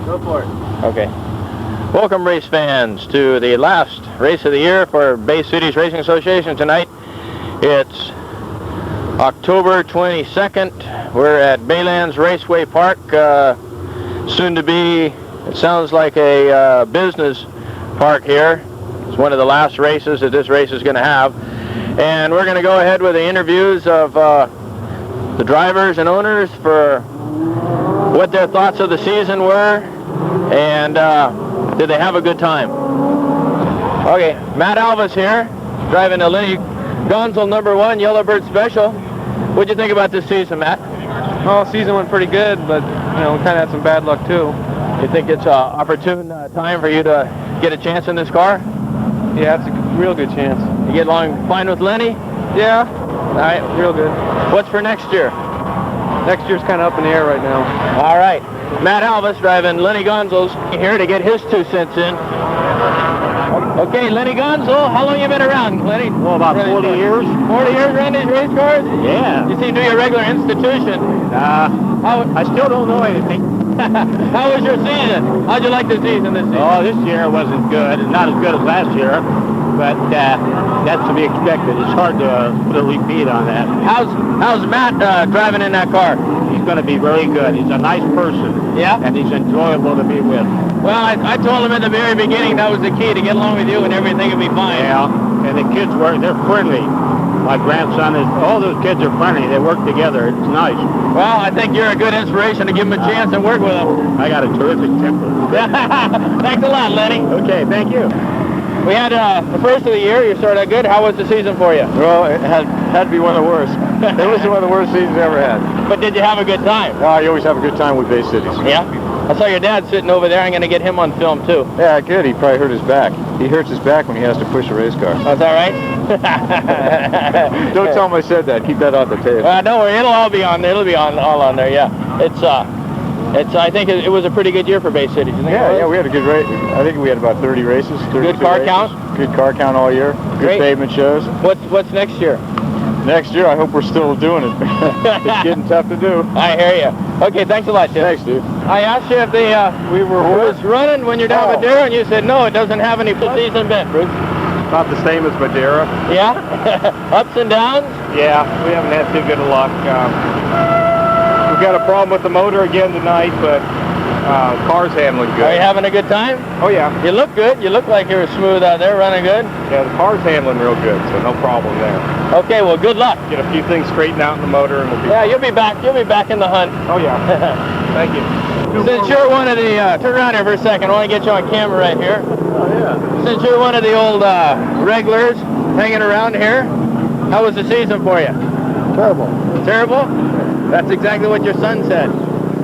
Go for it. Okay. Welcome, race fans, to the last race of the year for Bay Cities Racing Association tonight. It's October 22nd. We're at Baylands Raceway Park, soon to be, it sounds like a business park here. It's one of the last races that this race is going to have. And we're going to go ahead with the interviews of the drivers and owners for what their thoughts of the season were, and did they have a good time? Okay, Matt Alvis here, driving the Lenny Gonzel #1 Yellowbird Special. What'd you think about this season, Matt? Well, season went pretty good, but you know, we kind of had some bad luck too. You think it's an opportune time for you to get a chance in this car? Yeah, it's a real good chance. You get along fine with Lenny? Yeah. All right, real good. What's for next year? Next year's kind of up in the air right now. All right. Matt Alvis driving Lenny Gonzalez here to get his 2 cents in. Okay, Lenny Gonzalez, how long you been around, Lenny? Well, about 40 years. 40 years around these race cars? Yeah. You seem to be a regular institution. I still don't know anything. How was your season? How'd you like the season this season? Oh, this year wasn't good. It's not as good as last year, but that's to be expected. It's hard to put a repeat on that. How's Matt driving in that car? He's going to be very good. He's a nice person. Yeah? And he's enjoyable to be with. Well, I told him at the very beginning that was the key, to get along with you and everything would be fine. Yeah, and the kids they're friendly. My grandson all those kids are friendly. They work together. It's nice. Well, I think you're a good inspiration to give them a chance and work with them. I got a terrific temper. Thanks a lot, Lenny. Okay, thank you. We had the first of the year. You started out good. How was the season for you? Well, it had to be one of the worst. It was one of the worst seasons I ever had. But did you have a good time? No, you always have a good time with Bay Cities. Yeah? I saw your dad sitting over there. I'm going to get him on film, too. Yeah, good. He probably hurt his back. He hurts his back when he has to push a race car. That's all right? Don't tell him I said that. Keep that on the tape. Don't worry. It'll all be on there. It'll be all on there, yeah. I think it was a pretty good year for Bay Cities. Yeah, we had a good race. I think we had about 30 races. Good car count? Good car count all year. Good Great. pavement shows. What's next year? Next year, I hope we're still doing it. It's getting tough to do. I hear you. Okay, thanks a lot, Jim. Thanks, dude. I asked you if it was running when you're down Madeira, and you said no, it doesn't have any season been. Not the same as Madeira. Yeah? Ups and downs? Yeah, we haven't had too good a luck. We've got a problem with the motor again tonight, but car's handling good. Are you having a good time? Oh, yeah. You look good. You look like you're smooth out there, running good. Yeah, the car's handling real good, so no problem there. Okay, well, good luck. Get a few things straightened out in the motor, and we'll be you'll be back. You'll be back in the hunt. Oh, yeah. Thank you. Since you're one of the, turn around here for a second. I want to get you on camera right here. Oh, yeah. Since you're one of the old regulars hanging around here, how was the season for you? Terrible. Terrible? That's exactly what your son said.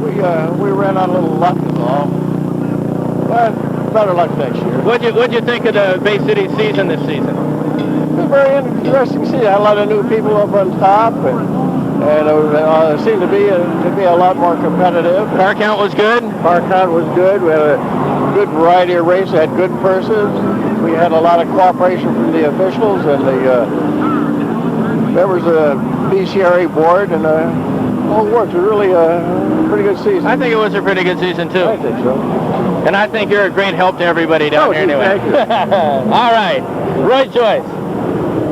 We ran on a little luck is all. But better luck next year. What'd you think of the Bay City season this season? It was a very interesting season. I had a lot of new people up on top, and it seemed to be a lot more competitive. Car count was good? Car count was good. We had a good variety of races, had good purses. We had a lot of cooperation from the officials and the members of the BCRA board, and all worked. It was really a pretty good season. I think it was a pretty good season, too. I think so. And I think you're a great help to everybody down here anyway. Thank you. All right. Roy Joyce.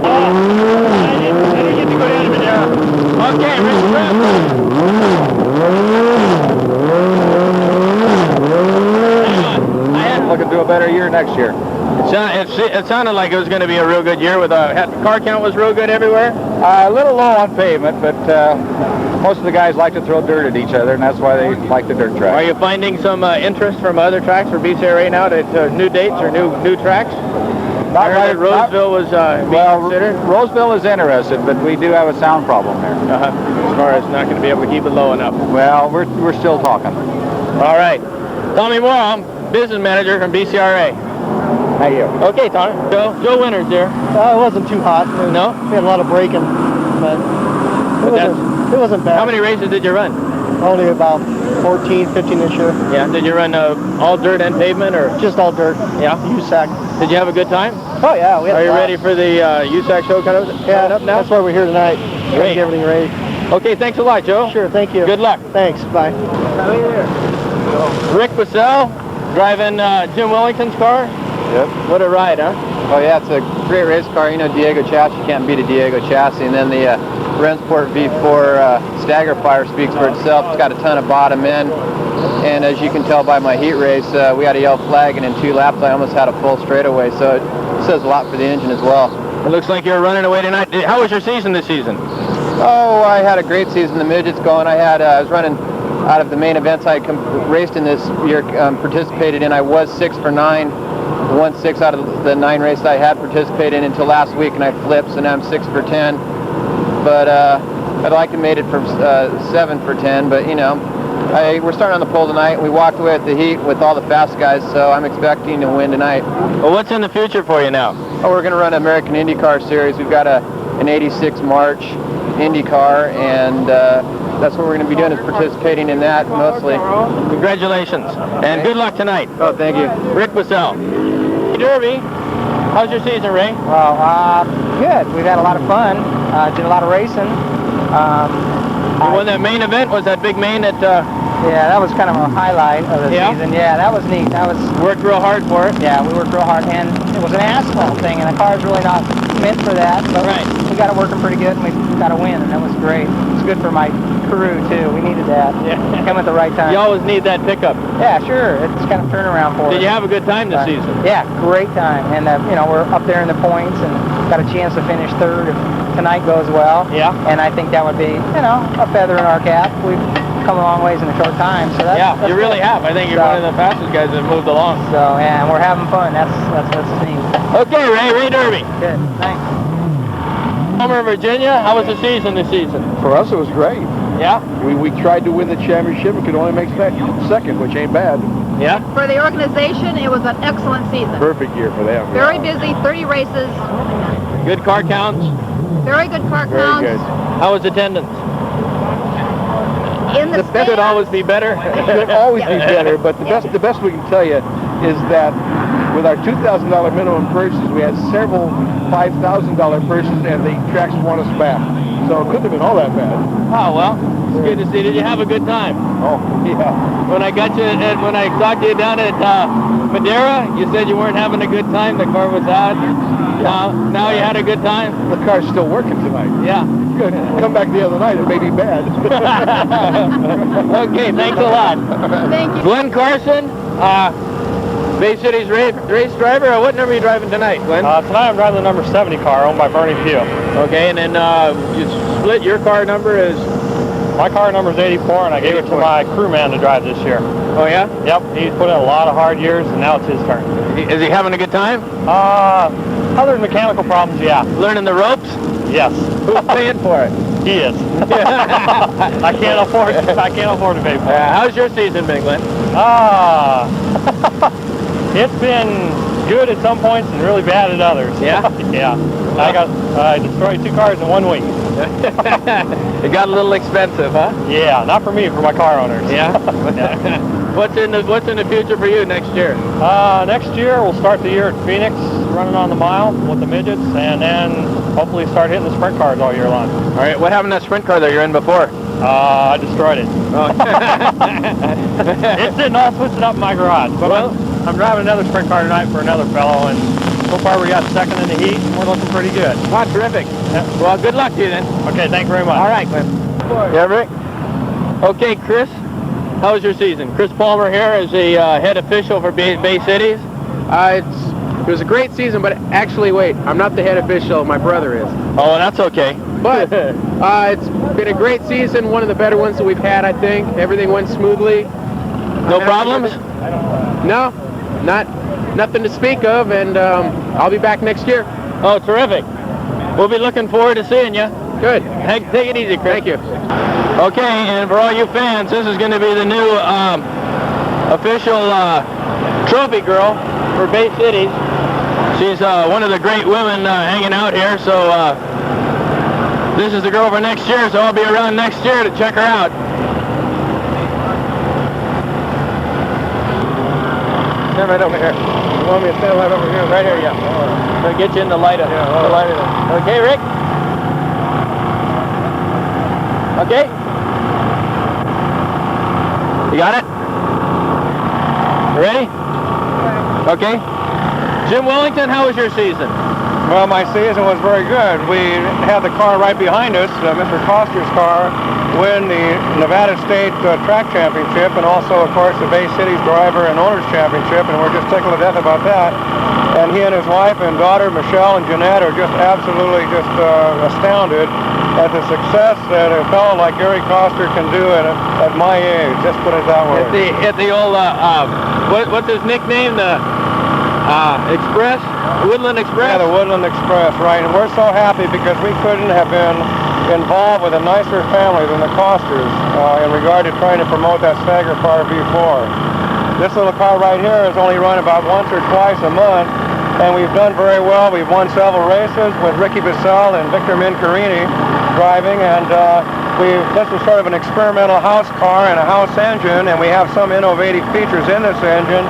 I didn't get to go down to Madeira. Okay, Rich Press. Looking to a better year next year. It sounded like it was going to be a real good year. With car count was real good everywhere. A little low on pavement, but most of the guys like to throw dirt at each other, and that's why they like the dirt track. Are you finding some interest from other tracks for BCRA now to new dates or new tracks? I heard that Roseville was being considered. Roseville is interested, but we do have a sound problem there. As far as not going to be able to keep it low enough. Well, we're still talking. All right. Tommy Moore, I'm business manager from BCRA. How you? Okay, Tommy. Joe Winters there. It wasn't too hot. No? We had a lot of braking, but it wasn't bad. How many races did you run? Only about 14, 15 this year. Yeah. Did you run all dirt and pavement, or just all dirt? Yeah. USAC. Did you have a good time? Oh yeah. We had Are you ready for the USAC show coming up now? That's why we're here tonight. Great. Get everything ready. Okay. Thanks a lot, Joe. Sure. Thank you. Good luck. Thanks. Bye. Rick Bissell driving Jim Wellington's car. Yep. What a ride, huh? Oh yeah, it's a great race car. You know, Diego chassis, you can't beat a Diego chassis. And then the Rensport V4 stagger fire speaks for itself. It's got a ton of bottom end. And as you can tell by my heat race, we had a yellow flag, and in 2 laps I almost had a full straightaway. So it says a lot for the engine as well. It looks like you're running away tonight. How was your season this season? Oh, I had a great season. The midgets going. I was running out of the main events I raced in this year, participated in. I was 6 for 9, won 6 out of the 9 races I had participated in until last week, and I flipped, so now I'm 6 for 10. But I'd like to made it for 7 for 10, but you know, we're starting on the pole tonight. We walked away at the heat with all the fast guys, so I'm expecting to win tonight. Well, what's in the future for you now? Oh, we're going to run American IndyCar Series. We've got an 86 March IndyCar, and that's what we're going to be doing, is participating in that mostly. Congratulations, and good luck tonight. Oh, thank you. Rick Bissell. Derby, how's your season, Ray? Well, good. We've had a lot of fun. Did a lot of racing. You won that main event? Was that big main at... Yeah, that was kind of a highlight of the season. Yeah, that was neat. That was... Worked real hard for it? Yeah, we worked real hard, and it was an asphalt thing, and the car's really not meant for that, but we got it working pretty good, and we got a win, and that was great. It's good for my crew, too. We needed that. Yeah. Come at the right time. You always need that pickup. Yeah, sure. It's kind of turnaround for us. Did you have a good time this season? Yeah, great time, and you know, we're up there in the points, and got a chance to finish 3rd if tonight goes well. Yeah. And I think that would be, you know, a feather in our cap. We've come a long ways in a short time, so that's... Yeah, you really have. I think you're one of the fastest guys that have moved along. So, yeah, and we're having fun. That's neat. Okay, Ray Derby. Good, thanks. Homer, Virginia, how was the season this season? For us, it was great. Yeah? We tried to win the championship and could only make second, which ain't bad. Yeah? For the organization, it was an excellent season. Perfect year for them. Very busy, 30 races, Good car counts? very good car Very counts. good. How was attendance? In the That could always be better. It could always be better, but the best we can tell you is that with our $2,000 minimum purchases, we had several $5,000 purchases, and the tracks want us back. So it couldn't have been all that bad. Oh, well, it's good to see. Did you have a good time? Oh, yeah. When I got you, and when I talked to you down at Madeira, you said you weren't having a good time. The car was out. Now you had a good time? The car's still working tonight. Yeah. Good. Come back the other night, it may be bad. Okay, thanks a lot. Thank you. Glenn Carson, Bay City's race driver. What number are you driving tonight, Glenn? Tonight I'm driving the number 70 car owned by Bernie Pugh. Okay, and then you split your car number is... My car number is 84, and I gave it to my crewman to drive this year. Oh, yeah? Yep, he's put in a lot of hard years, and now it's his turn. Is he having a good time? Other than mechanical problems, yeah. Learning the ropes? Yes. Who's paying for it? He is. I can't afford to pay for it. How's your season been, Glenn? It's been good at some points and really bad at others. Yeah? Yeah. I destroyed 2 cars in 1 week. It got a little expensive, huh? Yeah, not for me, for my car owners. Yeah? What's in the future for you next year? Next year we'll start the year at Phoenix, running on the mile with the midgets, and then hopefully start hitting the sprint cars all year long. All right, what happened to that sprint car that you're in before? I destroyed it. Oh. It's sitting all twisted up in my garage. But I'm driving another sprint car tonight for another fellow, and so far we got second in the heat, and we're looking pretty good. Oh, terrific. Yeah. Well, good luck to you then. Okay, thank you very much. All right, Glenn. Yeah, Rick? Okay, Chris, how was your season? Chris Palmer here is the head official for Bay Cities. It was a great season, but actually, wait, I'm not the head official. My brother is. Oh, well, that's okay. But it's been a great season, one of the better ones that we've had, I think. Everything went smoothly. No problems? No, nothing to speak of, and I'll be back next year. Oh, terrific. We'll be looking forward to seeing you. Good. Take it easy, Chris. Thank you. Okay, and for all you fans, this is going to be the new official trophy girl for Bay Cities. She's one of the great women hanging out here, so this is the girl for next year, so I'll be around next year to check her out. Stand right over here. You want me to stand right over here? Right here, yeah. So get you in the light. Okay, Rick? Okay? You got it? Ready? Okay. Jim Wellington, how was your season? Well, my season was very good. We had the car right behind us, Mr. Coster's car, win the Nevada State Track Championship, and also, of course, the Bay Cities Driver and Owners Championship, and we're just tickled to death about that. And he and his wife and daughter, Michelle and Jeanette, are just absolutely astounded at the success that a fellow like Gary Coster can do at my age. Just put it that way. At the old, what's his nickname? The Express? Woodland Express? Yeah, the Woodland Express, right. And we're so happy because we couldn't have been involved with a nicer family than the Costers in regard to trying to promote that Stagger Car V4. This little car right here has only run about once or twice a month, and we've done very well. We've won several races with Ricky Bissell and Victor Mincarini driving, and this is sort of an experimental house car and a house engine, and we have some innovative features in this engine,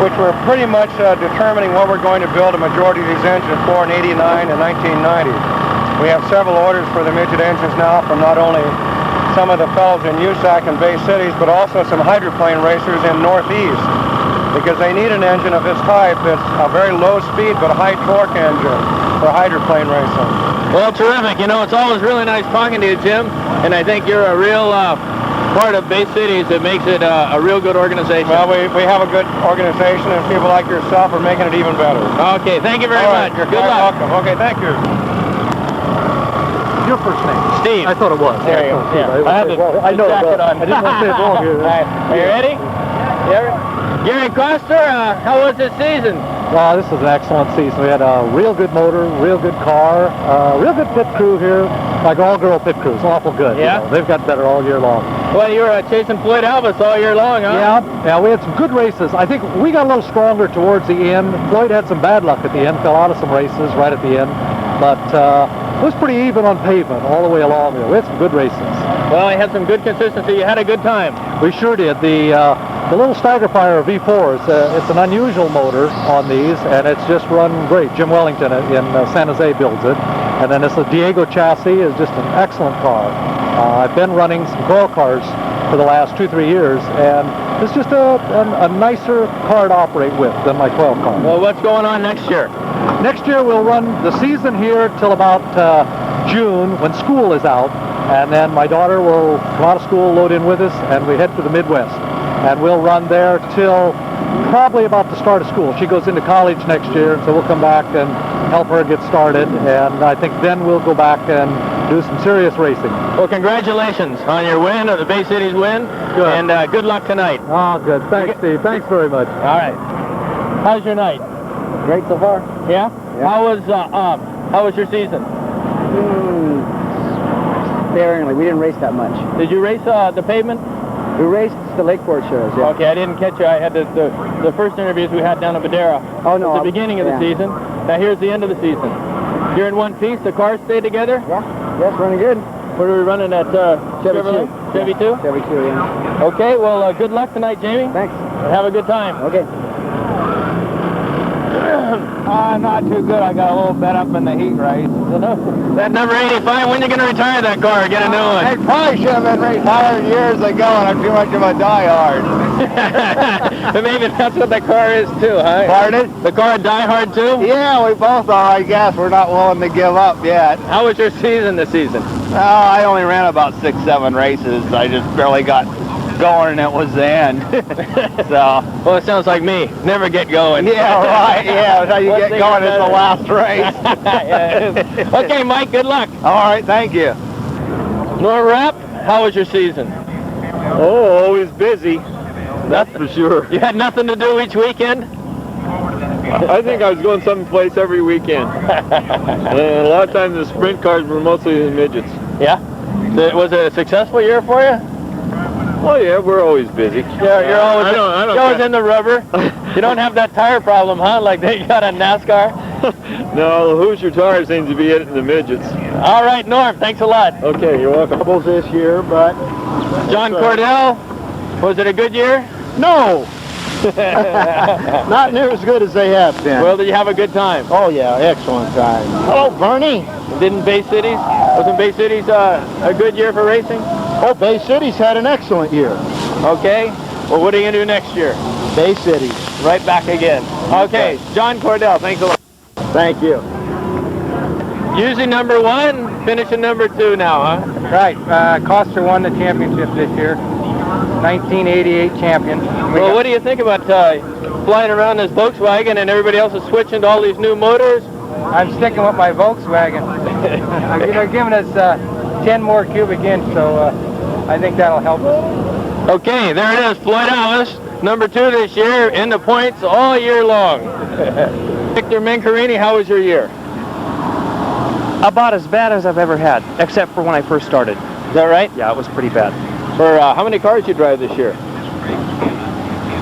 which we're pretty much determining what we're going to build a majority of these engines for in '89 and 1990. We have several orders for the midget engines now from not only some of the fellows in USAC and Bay Cities, but also some hydroplane racers in Northeast, because they need an engine of this type that's a very low speed but high torque engine for hydroplane racing. Well, terrific. You know, it's always really nice talking to you, Jim, and I think you're a real part of Bay Cities that makes it a real good organization. Well, we have a good organization, and people like yourself are making it even better. Okay, thank you very much. You're good quite luck. welcome. Okay, thank you. Your first name? Steve. I thought it was. There you go. Yeah. I had I know, jacket on. I didn't want to say it wrong here. All right. Are you ready? Gary Coster, how was this season? Well, this was an excellent season. We had a real good motor, real good car, real good pit crew here, like all-girl pit crews, awful good. Yeah? You know, they've got better all year long. Well, you were chasing Floyd Alvis all year long, huh? Yeah, we had some good races. I think we got a little stronger towards the end. Floyd had some bad luck at the end, fell out of some races right at the end, but it was pretty even on pavement all the way along there. We had some good races. Well, I had some good consistency. You had a good time. We sure did. The little Stagger Fire V4 it's an unusual motor on these, and it's just run great. Jim Wellington in San Jose builds it, and then this Diego chassis is just an excellent car. I've been running some coil cars for the last 2-3 years, and it's just a nicer car to operate with than my coil car. Well, what's going on next year? Next year we'll run the season here till about June when school is out, and then my daughter will come out of school, load in with us, and we head for the Midwest. And we'll run there till probably about the start of school. She goes into college next year, so we'll come back and help her get started, and I think then we'll go back and do some serious racing. Well, congratulations on your win, or the Bay Cities win, Good. and good luck tonight. Oh, good. Thanks, Steve. Thanks very much. All right. How's your night? Great so far. Yeah? How was your season? Sparingly. We didn't race that much. Did you race the pavement? We raced the Lakeport shows, yeah. Okay, I didn't catch you. I had the first interviews we had down in Badera. Oh, no. At the beginning of the season. Now here's the end of the season. You're in one piece. The cars stay together? Yeah. Yes, running good. What are we running at? Chevy Chevrolet? 2. Chevy 2? Chevy 2, yeah. Okay, well, good luck tonight, Jamie. Thanks. Have a good time. Okay. Not too good. I got a little bent up in the heat race. That number 85, when are you going to retire that car or get a new one? I probably should have been retired years ago, and I'm too much of a diehard. But maybe that's what the car is too, huh? Pardon? The car a diehard too? Yeah, we both are, I guess. We're not willing to give up yet. How was your season this season? I only ran about 6-7 races. I just barely got going, and it was the end. So. Well, it sounds like me. Never get going. Yeah, right. Yeah, that's how you get going. It's the last race. Yeah. Okay, Mike, good luck. All right, thank you. Norm Rapp, how was your season? Oh, always busy. That's for sure. You had nothing to do each weekend? I think I was going someplace every weekend. And a lot of times the sprint cars were mostly the midgets. Yeah? Was it a successful year for you? Oh yeah, we're always busy. Yeah, you're always, you're always in the rubber. You don't have that tire problem, huh? Like they got a NASCAR? No, the Hoosier tire seems to be hitting the midgets. All right, Norm, thanks a lot. Okay, you're welcome. Troubles this year, but... John Cordell, was it a good year? No! Not near as good as they have been. Well, did you have a good time? Oh yeah, excellent time. Hello, Bernie. Didn't Bay Cities? Wasn't Bay Cities a good year for racing? Oh, Bay Cities had an excellent year. Okay. Well, what are you going to do next year? Bay Cities, right back again. Okay, John Cordell, thanks a lot. Thank you. Using number 1, finishing number 2 now, huh? Right. Coster won the championship this year. 1988 champion. Well, what do you think about flying around this Volkswagen and everybody else is switching to all these new motors? I'm sticking with my Volkswagen. They're giving us 10 more cubic inch, so I think that'll help us. Okay, there it is, Floyd Alice, number 2 this year, in the points all year long. Victor Mencarini, how was your year? About as bad as I've ever had, except for when I first started. Is that right? Yeah, it was pretty bad. For how many cars you drive this year?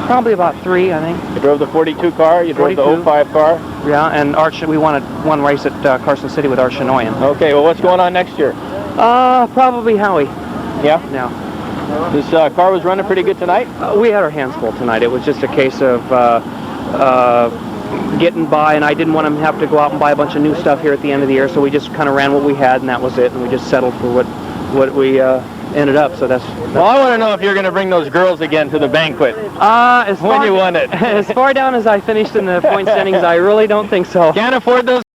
Probably about 3, I think. You drove the 42 car, you drove 42. the 05 car. Yeah, and we won one race at Carson City with Archinoyan. Okay, well, what's going on next year? Probably Howie. Yeah? Yeah. This car was running pretty good tonight? We had our hands full tonight. It was just a case of getting by, and I didn't want to have to go out and buy a bunch of new stuff here at the end of the year, so we just kind of ran what we had, and that was it, and we just settled for what we ended up, so that's... Well, I want to know if you're going to bring those girls again to the banquet When you won it. As far down as I finished in the point standings, I really don't think so. Can't afford those